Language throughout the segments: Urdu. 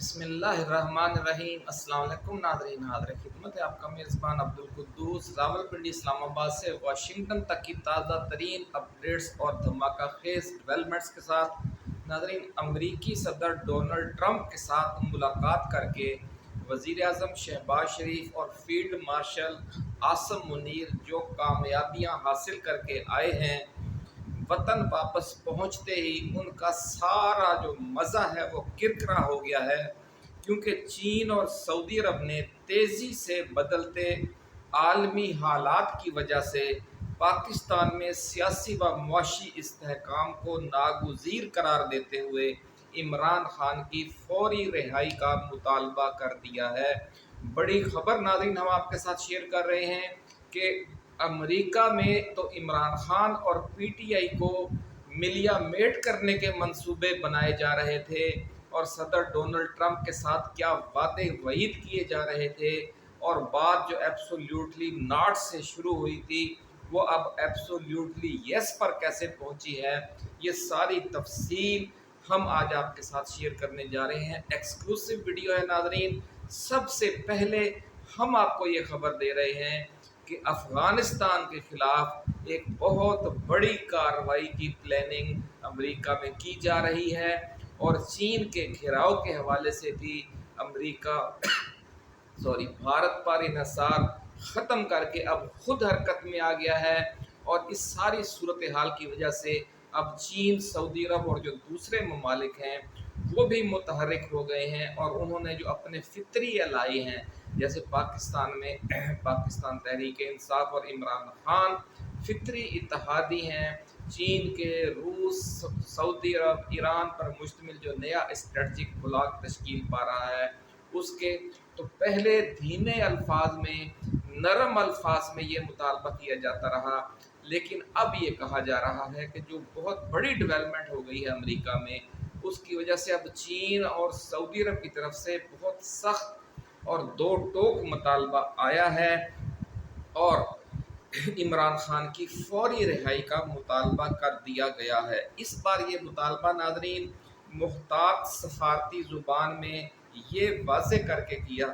بسم اللہ الرحمن الرحیم۔ السلام علیکم ناظرین، حاضر خدمت ہے آپ کا میزبان عبدالقدوس راولپنڈی اسلام آباد سے واشنگٹن تک کی تازہ ترین اپڈیٹس اور دھماکہ خیز ڈیولپمنٹس کے ساتھ۔ ناظرین، امریکی صدر ڈونلڈ ٹرمپ کے ساتھ ملاقات کر کے وزیر اعظم شہباز شریف اور فیلڈ مارشل عاصم منیر جو کامیابیاں حاصل کر کے آئے ہیں، وطن واپس پہنچتے ہی ان کا سارا جو مزہ ہے وہ کرکرا ہو گیا ہے، کیونکہ چین اور سعودی عرب نے تیزی سے بدلتے عالمی حالات کی وجہ سے پاکستان میں سیاسی و معاشی استحکام کو ناگزیر قرار دیتے ہوئے عمران خان کی فوری رہائی کا مطالبہ کر دیا ہے۔ بڑی خبر ناظرین ہم آپ کے ساتھ شیئر کر رہے ہیں کہ امریکہ میں تو عمران خان اور پی ٹی آئی کو ملیا میٹ کرنے کے منصوبے بنائے جا رہے تھے، اور صدر ڈونلڈ ٹرمپ کے ساتھ کیا وعدے وعید کیے جا رہے تھے، اور بات جو ایبسولیوٹلی ناٹ سے شروع ہوئی تھی وہ اب ایبسولیوٹلی یس پر کیسے پہنچی ہے، یہ ساری تفصیل ہم آج آپ کے ساتھ شیئر کرنے جا رہے ہیں۔ ایکسکلوسیو ویڈیو ہے ناظرین۔ سب سے پہلے ہم آپ کو یہ خبر دے رہے ہیں کہ افغانستان کے خلاف ایک بہت بڑی کارروائی کی پلاننگ امریکہ میں کی جا رہی ہے، اور چین کے گھیراؤ کے حوالے سے بھی امریکہ بھارت پر انحصار ختم کر کے اب خود حرکت میں آ گیا ہے، اور اس ساری صورتحال کی وجہ سے اب چین، سعودی عرب اور جو دوسرے ممالک ہیں وہ بھی متحرک ہو گئے ہیں، اور انہوں نے جو اپنے فطری الائے ہیں جیسے پاکستان میں پاکستان تحریک انصاف اور عمران خان فطری اتحادی ہیں، چین کے، روس، سعودی عرب، ایران پر مشتمل جو نیا اسٹریٹجک بلاک تشکیل پا رہا ہے اس کے، تو پہلے دھیمے الفاظ میں، نرم الفاظ میں یہ مطالبہ کیا جاتا رہا، لیکن اب یہ کہا جا رہا ہے کہ جو بہت بڑی ڈیولپمنٹ ہو گئی ہے امریکہ میں، اس کی وجہ سے اب چین اور سعودی عرب کی طرف سے بہت سخت اور دو ٹوک مطالبہ آیا ہے، اور عمران خان کی فوری رہائی کا مطالبہ کر دیا گیا ہے۔ اس بار یہ مطالبہ ناظرین محتاط سفارتی زبان میں یہ واضح کر کے کیا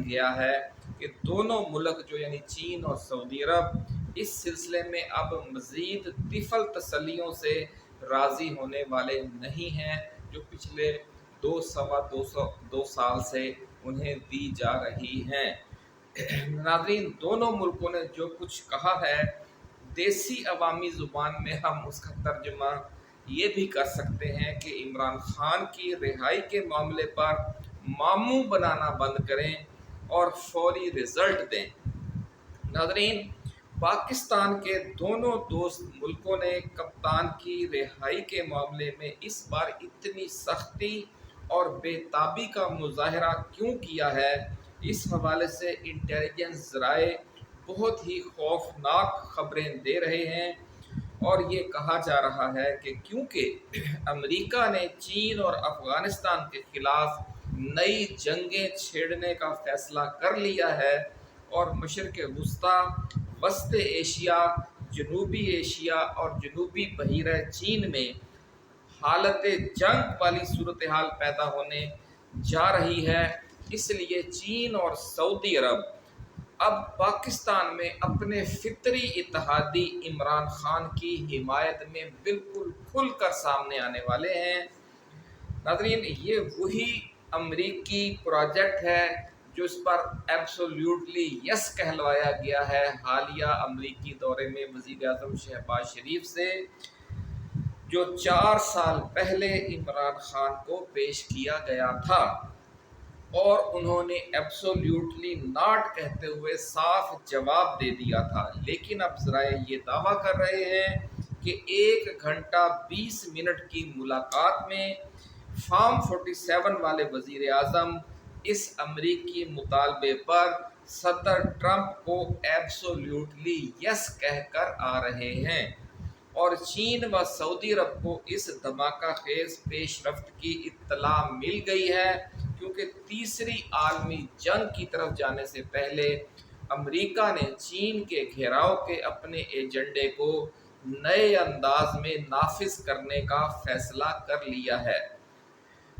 گیا ہے کہ دونوں ملک جو یعنی چین اور سعودی عرب اس سلسلے میں اب مزید طفل تسلیوں سے راضی ہونے والے نہیں ہیں جو پچھلے دو سال سے انہیں دی جا رہی ہیں۔ ناظرین، دونوں ملکوں نے جو کچھ کہا ہے، دیسی عوامی زبان میں ہم اس کا ترجمہ یہ بھی کر سکتے ہیں کہ عمران خان کی رہائی کے معاملے پر ماموں بنانا بند کریں اور فوری رزلٹ دیں۔ ناظرین، پاکستان کے دونوں دوست ملکوں نے کپتان کی رہائی کے معاملے میں اس بار اتنی سختی اور بے تابی کا مظاہرہ کیوں کیا ہے، اس حوالے سے انٹیلیجنس ذرائع بہت ہی خوفناک خبریں دے رہے ہیں، اور یہ کہا جا رہا ہے کہ کیونکہ امریکہ نے چین اور افغانستان کے خلاف نئی جنگیں چھیڑنے کا فیصلہ کر لیا ہے، اور مشرق وسطیٰ، وسط ایشیا، جنوبی ایشیا اور جنوبی بحیرہ چین میں حالت جنگ والی صورتحال پیدا ہونے جا رہی ہے، اس لیے چین اور سعودی عرب اب پاکستان میں اپنے فطری اتحادی عمران خان کی حمایت میں بالکل کھل کر سامنے آنے والے ہیں۔ ناظرین، یہ وہی امریکی پروجیکٹ ہے جو اس پر ایبسولیوٹلی یس کہلوایا گیا ہے حالیہ امریکی دورے میں وزیر اعظم شہباز شریف سے، جو 4 سال پہلے عمران خان کو پیش کیا گیا تھا، اور انہوں نے ایبسولیوٹلی ناٹ کہتے ہوئے صاف جواب دے دیا تھا، لیکن اب ذرائع یہ دعویٰ کر رہے ہیں کہ 1 گھنٹہ 20 منٹ کی ملاقات میں فارم 47 والے وزیر اعظم اس امریکی مطالبے پر صدر ٹرمپ کو ایبسولیوٹلی یس کہہ کر آ رہے ہیں، اور چین و سعودی عرب کو اس دھماکہ خیز پیش رفت کی اطلاع مل گئی ہے، کیونکہ تیسری عالمی جنگ کی طرف جانے سے پہلے امریکہ نے چین کے گھیراؤ کے اپنے ایجنڈے کو نئے انداز میں نافذ کرنے کا فیصلہ کر لیا ہے۔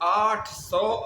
800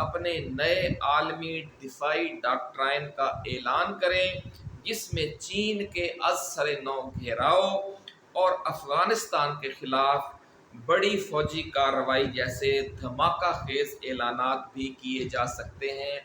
اپنے نئے عالمی دفاعی ڈاکٹرائن کا اعلان کریں، جس میں چین کے از سر نو گھیراؤ اور افغانستان کے خلاف بڑی فوجی کارروائی جیسے دھماکہ خیز اعلانات بھی کیے جا سکتے ہیں۔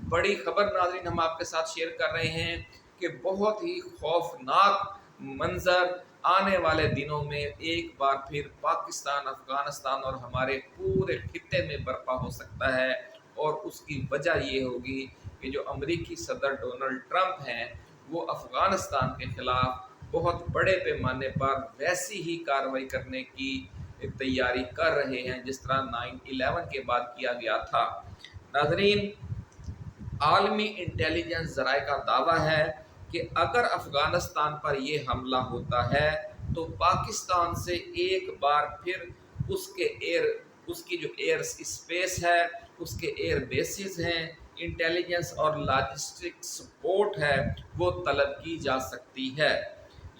بڑی خبر ناظرین ہم آپ کے ساتھ شیئر کر رہے ہیں کہ بہت ہی خوفناک منظر آنے والے دنوں میں ایک بار پھر پاکستان، افغانستان اور ہمارے پورے خطے میں برپا ہو سکتا ہے، اور اس کی وجہ یہ ہوگی کہ جو امریکی صدر ڈونلڈ ٹرمپ ہیں وہ افغانستان کے خلاف بہت بڑے پیمانے پر ویسی ہی کارروائی کرنے کی تیاری کر رہے ہیں جس طرح 9/11 کے بعد کیا گیا تھا۔ ناظرین، عالمی انٹیلیجنس ذرائع کا دعویٰ ہے کہ اگر افغانستان پر یہ حملہ ہوتا ہے تو پاکستان سے ایک بار پھر اس کی جو ایئر اسپیس ہے، اس کے ایئر بیسز ہیں، انٹیلیجنس اور لاجسٹک سپورٹ ہے، وہ طلب کی جا سکتی ہے۔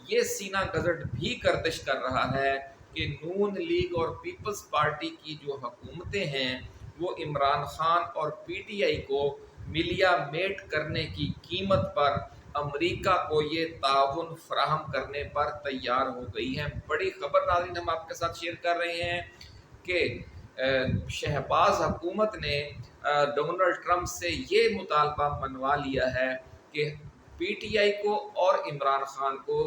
یہ سینہ گزٹ بھی گردش کر رہا ہے کہ نون لیگ اور پیپلز پارٹی کی جو حکومتیں ہیں وہ عمران خان اور پی ٹی آئی کو ملیا میٹ کرنے کی قیمت پر امریکہ کو یہ تعاون فراہم کرنے پر تیار ہو گئی ہیں۔ بڑی خبر ناظرین ہم آپ کے ساتھ شیئر کر رہے ہیں کہ شہباز حکومت نے ڈونلڈ ٹرمپ سے یہ مطالبہ منوا لیا ہے کہ پی ٹی آئی کو اور عمران خان کو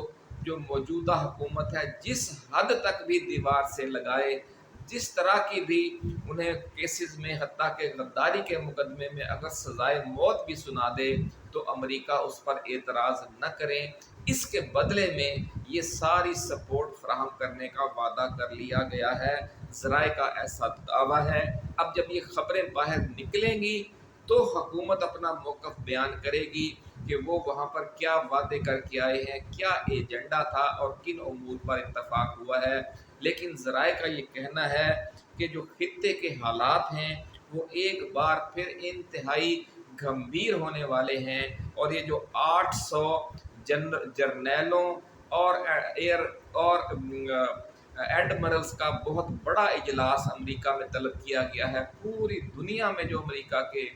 جو موجودہ حکومت ہے جس حد تک بھی دیوار سے لگائے، جس طرح کی بھی انہیں کیسز میں حتیٰ کہ غداری کے مقدمے میں اگر سزائے موت بھی سنا دے تو امریکہ اس پر اعتراض نہ کریں۔ اس کے بدلے میں یہ ساری سپورٹ فراہم کرنے کا وعدہ کر لیا گیا ہے، ذرائع کا ایسا دعویٰ ہے۔ اب جب یہ خبریں باہر نکلیں گی تو حکومت اپنا موقف بیان کرے گی کہ وہ وہاں پر کیا وعدے کر کے آئے ہیں، کیا ایجنڈا تھا اور کن امور پر اتفاق ہوا ہے۔ لیکن ذرائع کا یہ کہنا ہے کہ جو خطے کے حالات ہیں وہ ایک بار پھر انتہائی گمبھیر ہونے والے ہیں، اور یہ جو 800 جرنیلوں اور ایڈمرلز کا بہت بڑا اجلاس امریکہ میں طلب کیا گیا ہے۔ پوری دنیا میں جو امریکہ کے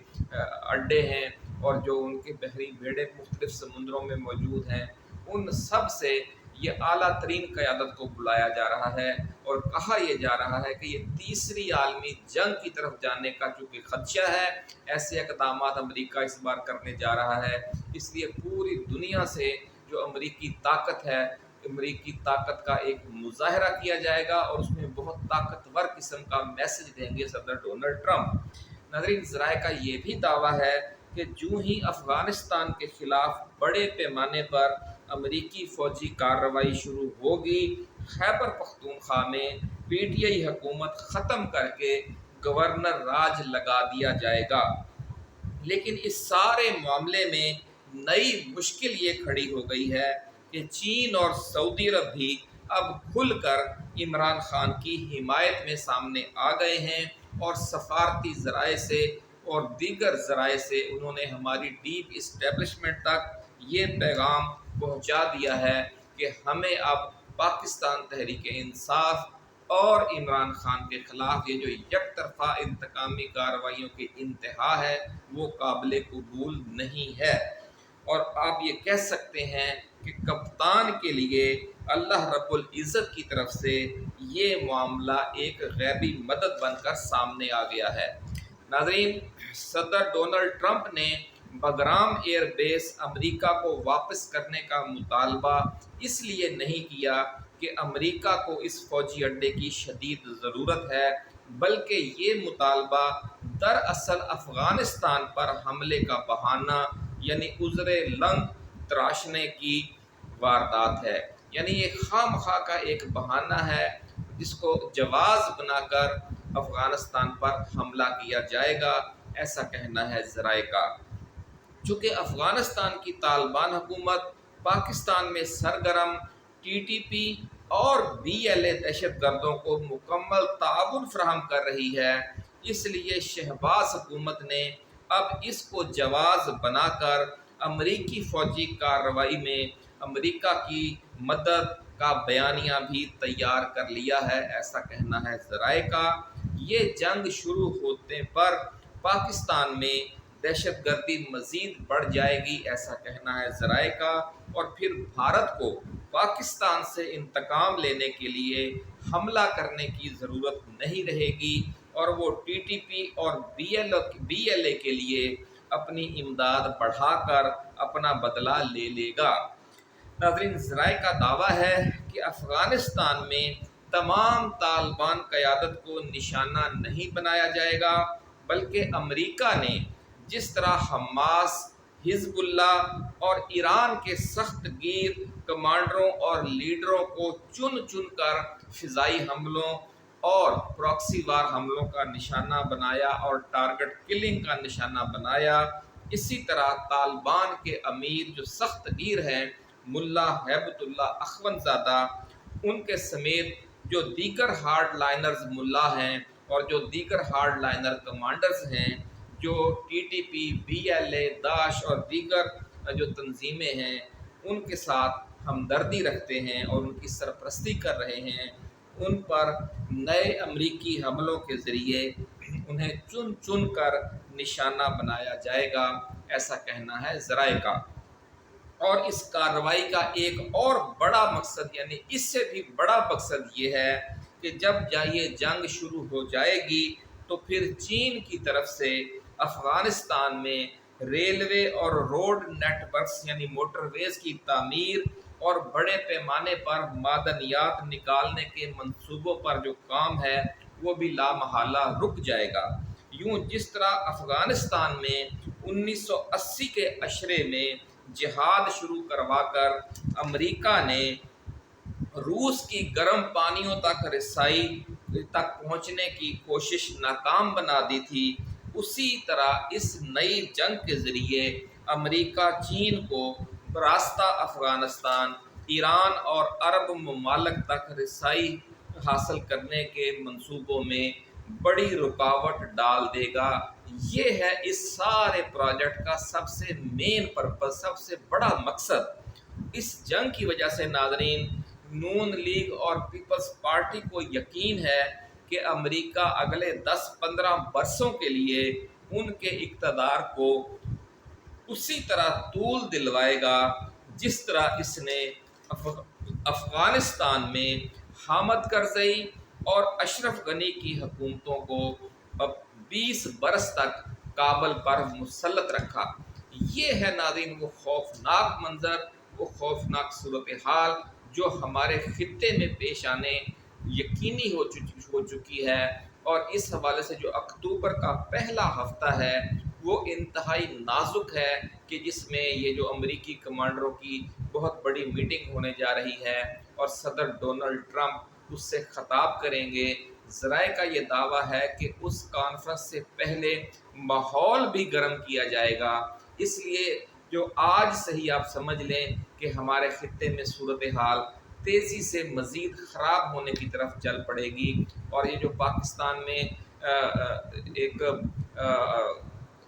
اڈے ہیں اور جو ان کے بحری بیڑے مختلف سمندروں میں موجود ہیں، ان سب سے یہ اعلیٰ ترین قیادت کو بلایا جا رہا ہے، اور کہا یہ جا رہا ہے کہ یہ تیسری عالمی جنگ کی طرف جانے کا چونکہ خدشہ ہے، ایسے اقدامات امریکہ اس بار کرنے جا رہا ہے۔ اس لیے پوری دنیا سے جو امریکی طاقت ہے، امریکی طاقت کا ایک مظاہرہ کیا جائے گا، اور اس میں بہت طاقتور قسم کا میسج دیں گے صدر ڈونلڈ ٹرمپ۔ ناظرین، ذرائع کا یہ بھی دعویٰ ہے کہ جو ہی افغانستان کے خلاف بڑے پیمانے پر امریکی فوجی کارروائی شروع ہوگی، خیبر پختونخوا میں پی ٹی آئی حکومت ختم کر کے گورنر راج لگا دیا جائے گا۔ لیکن اس سارے معاملے میں نئی مشکل یہ کھڑی ہو گئی ہے کہ چین اور سعودی عرب بھی اب کھل کر عمران خان کی حمایت میں سامنے آ گئے ہیں، اور سفارتی ذرائع سے اور دیگر ذرائع سے انہوں نے ہماری ڈیپ اسٹیبلشمنٹ تک یہ پیغام پہنچا دیا ہے کہ ہمیں اب پاکستان تحریک انصاف اور عمران خان کے خلاف یہ جو یک طرفہ انتقامی کارروائیوں کی انتہا ہے وہ قابل قبول نہیں ہے۔ اور آپ یہ کہہ سکتے ہیں کہ کپتان کے لیے اللہ رب العزت کی طرف سے یہ معاملہ ایک غیبی مدد بن کر سامنے آ گیا ہے۔ ناظرین، صدر ڈونلڈ ٹرمپ نے بگرام ایئر بیس امریکہ کو واپس کرنے کا مطالبہ اس لیے نہیں کیا کہ امریکہ کو اس فوجی اڈے کی شدید ضرورت ہے، بلکہ یہ مطالبہ دراصل افغانستان پر حملے کا بہانہ یعنی عذر لنگ تراشنے کی واردات ہے۔ یعنی یہ خواہ مخواہ کا ایک بہانہ ہے جس کو جواز بنا کر افغانستان پر حملہ کیا جائے گا، ایسا کہنا ہے ذرائع کا۔ چونکہ افغانستان کی طالبان حکومت پاکستان میں سرگرم ٹی ٹی پی اور بی ایل اے دہشت گردوں کو مکمل تعاون فراہم کر رہی ہے، اس لیے شہباز حکومت نے اب اس کو جواز بنا کر امریکی فوجی کارروائی میں امریکہ کی مدد کا بیانیہ بھی تیار کر لیا ہے، ایسا کہنا ہے ذرائع کا۔ یہ جنگ شروع ہوتے پر پاکستان میں دہشت گردی مزید بڑھ جائے گی، ایسا کہنا ہے ذرائع کا، اور پھر بھارت کو پاکستان سے انتقام لینے کے لیے حملہ کرنے کی ضرورت نہیں رہے گی، اور وہ ٹی ٹی پی اور بی ایل اے کے لیے اپنی امداد بڑھا کر اپنا بدلہ لے لے گا۔ ناظرین، ذرائع کا دعویٰ ہے کہ افغانستان میں تمام طالبان قیادت کو نشانہ نہیں بنایا جائے گا، بلکہ امریکہ نے جس طرح حماس، حزب اللہ اور ایران کے سخت گیر کمانڈروں اور لیڈروں کو چن چن کر فضائی حملوں اور پراکسی وار حملوں کا نشانہ بنایا اور ٹارگٹ کلنگ کا نشانہ بنایا، اسی طرح طالبان کے امیر جو سخت گیر ہیں ملا ہیبت اللہ اخون زادہ، ان کے سمیت جو دیگر ہارڈ لائنرز ملا ہیں اور جو دیگر ہارڈ لائنر کمانڈرز ہیں، جو T T P, B L A, داعش اور دیگر جو تنظیمیں ہیں ان کے ساتھ ہمدردی رکھتے ہیں اور ان کی سرپرستی کر رہے ہیں، ان پر نئے امریکی حملوں کے ذریعے انہیں چن چن کر نشانہ بنایا جائے گا، ایسا کہنا ہے ذرائع کا۔ اور اس کارروائی کا ایک اور بڑا مقصد، یعنی اس سے بھی بڑا مقصد یہ ہے کہ جب یہ جنگ شروع ہو جائے گی تو پھر چین کی طرف سے افغانستان میں ریلوے اور روڈ نیٹ ورکس یعنی موٹر ویز کی تعمیر اور بڑے پیمانے پر معدنیات نکالنے کے منصوبوں پر جو کام ہے وہ بھی لامحالہ رک جائے گا۔ یوں جس طرح افغانستان میں 1980 کے عشرے میں جہاد شروع کروا کر امریکہ نے روس کی گرم پانیوں تک رسائی تک پہنچنے کی کوشش ناکام بنا دی تھی، اسی طرح اس نئی جنگ کے ذریعے امریکہ چین کو راستہ افغانستان، ایران اور عرب ممالک تک رسائی حاصل کرنے کے منصوبوں میں بڑی رکاوٹ ڈال دے گا۔ یہ ہے اس سارے پروجیکٹ کا سب سے مین پرپس، سب سے بڑا مقصد۔ اس جنگ کی وجہ سے ناظرین، نون لیگ اور پیپلز پارٹی کو یقین ہے کہ امریکہ اگلے 10-15 برسوں کے لیے ان کے اقتدار کو اسی طرح طول دلوائے گا جس طرح اس نے افغانستان میں حامد کرزئی اور اشرف غنی کی حکومتوں کو 20 برس تک کابل پر مسلط رکھا۔ یہ ہے ناظرین وہ خوفناک منظر، وہ خوفناک صورتحال جو ہمارے خطے میں پیش آنے یقینی ہو چکی ہے، اور اس حوالے سے جو اکتوبر کا پہلا ہفتہ ہے وہ انتہائی نازک ہے کہ جس میں یہ جو امریکی کمانڈروں کی بہت بڑی میٹنگ ہونے جا رہی ہے اور صدر ڈونلڈ ٹرمپ اس سے خطاب کریں گے۔ ذرائع کا یہ دعویٰ ہے کہ اس کانفرنس سے پہلے ماحول بھی گرم کیا جائے گا، اس لیے جو آج سے ہی آپ سمجھ لیں کہ ہمارے خطے میں صورتحال تیزی سے مزید خراب ہونے کی طرف چل پڑے گی، اور یہ جو پاکستان میں ایک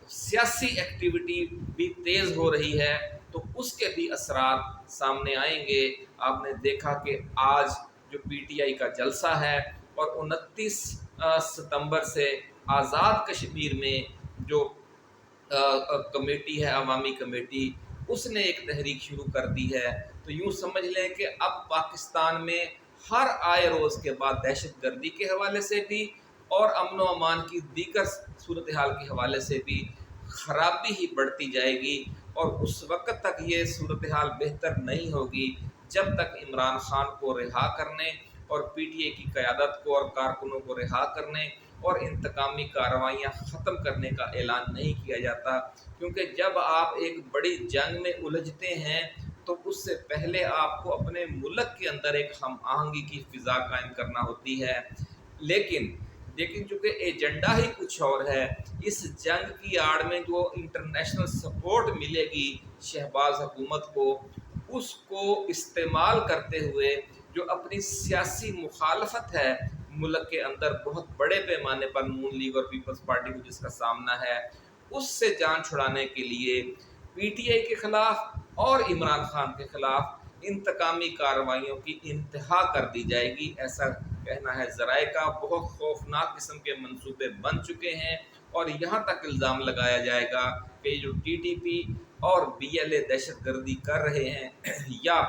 سیاسی ایکٹیویٹی بھی تیز ہو رہی ہے تو اس کے بھی اثرات سامنے آئیں گے۔ آپ نے دیکھا کہ آج جو پی ٹی آئی کا جلسہ ہے اور 29 ستمبر سے آزاد کشمیر میں جو کمیٹی ہے، عوامی کمیٹی، اس نے ایک تحریک شروع کر دی ہے، تو یوں سمجھ لیں کہ اب پاکستان میں ہر آئے روز کے بعد دہشت گردی کے حوالے سے بھی اور امن و امان کی دیگر صورتحال کے حوالے سے بھی خرابی ہی بڑھتی جائے گی، اور اس وقت تک یہ صورتحال بہتر نہیں ہوگی جب تک عمران خان کو رہا کرنے اور پی ٹی اے کی قیادت کو اور کارکنوں کو رہا کرنے اور انتقامی کارروائیاں ختم کرنے کا اعلان نہیں کیا جاتا، کیونکہ جب آپ ایک بڑی جنگ میں الجھتے ہیں تو اس سے پہلے آپ کو اپنے ملک کے اندر ایک ہم آہنگی کی فضا قائم کرنا ہوتی ہے، لیکن چونکہ ایجنڈا ہی کچھ اور ہے، اس جنگ کی آڑ میں جو انٹرنیشنل سپورٹ ملے گی شہباز حکومت کو، اس کو استعمال کرتے ہوئے جو اپنی سیاسی مخالفت ہے ملک کے اندر بہت بڑے پیمانے پر نون لیگ اور پیپلز پارٹی کو جس کا سامنا ہے، اس سے جان چھڑانے کے لیے پی ٹی آئی کے خلاف اور عمران خان کے خلاف انتقامی کارروائیوں کی انتہا کر دی جائے گی، ایسا کہنا ہے ذرائع کا۔ بہت خوفناک قسم کے منصوبے بن چکے ہیں اور یہاں تک الزام لگایا جائے گا کہ جو TTP اور BLA دہشت گردی کر رہے ہیں یا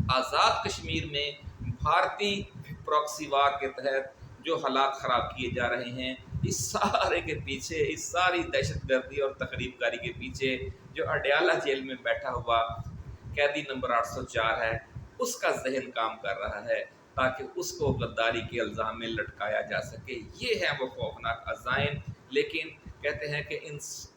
آزاد کشمیر میں بھارتی پراکسی وار کے تحت جو حالات خراب کیے جا رہے ہیں، اس سارے کے پیچھے، اس ساری دہشت گردی اور تخریب کاری کے پیچھے جو اڈیالہ جیل میں بیٹھا ہوا قیدی نمبر 804 ہے، اس کا ذہن کام کر رہا ہے تاکہ اس کو غداری کے الزام میں لٹکایا جا سکے۔ یہ ہیں وہ خوفناک عزائم۔ لیکن کہتے ہیں کہ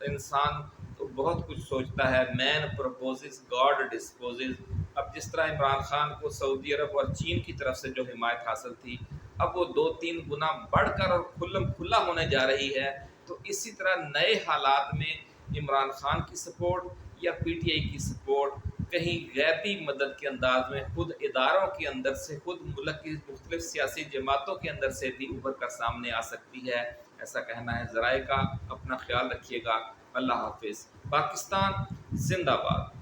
انسان تو بہت کچھ سوچتا ہے، مین پرپوزز گاڈ ڈسپوزز۔ اب جس طرح عمران خان کو سعودی عرب اور چین کی طرف سے جو حمایت حاصل تھی، اب وہ 2-3 گنا بڑھ کر اور کھلا ہونے جا رہی ہے، تو اسی طرح نئے حالات میں عمران خان کی سپورٹ یا PTI کی سپورٹ کہیں غیبی مدد کے انداز میں خود اداروں کے اندر سے، خود ملک کی مختلف سیاسی جماعتوں کے اندر سے بھی ابھر کر سامنے آ سکتی ہے، ایسا کہنا ہے ذرائع کا۔ اپنا خیال رکھیے گا۔ اللہ حافظ۔ پاکستان زندہ باد۔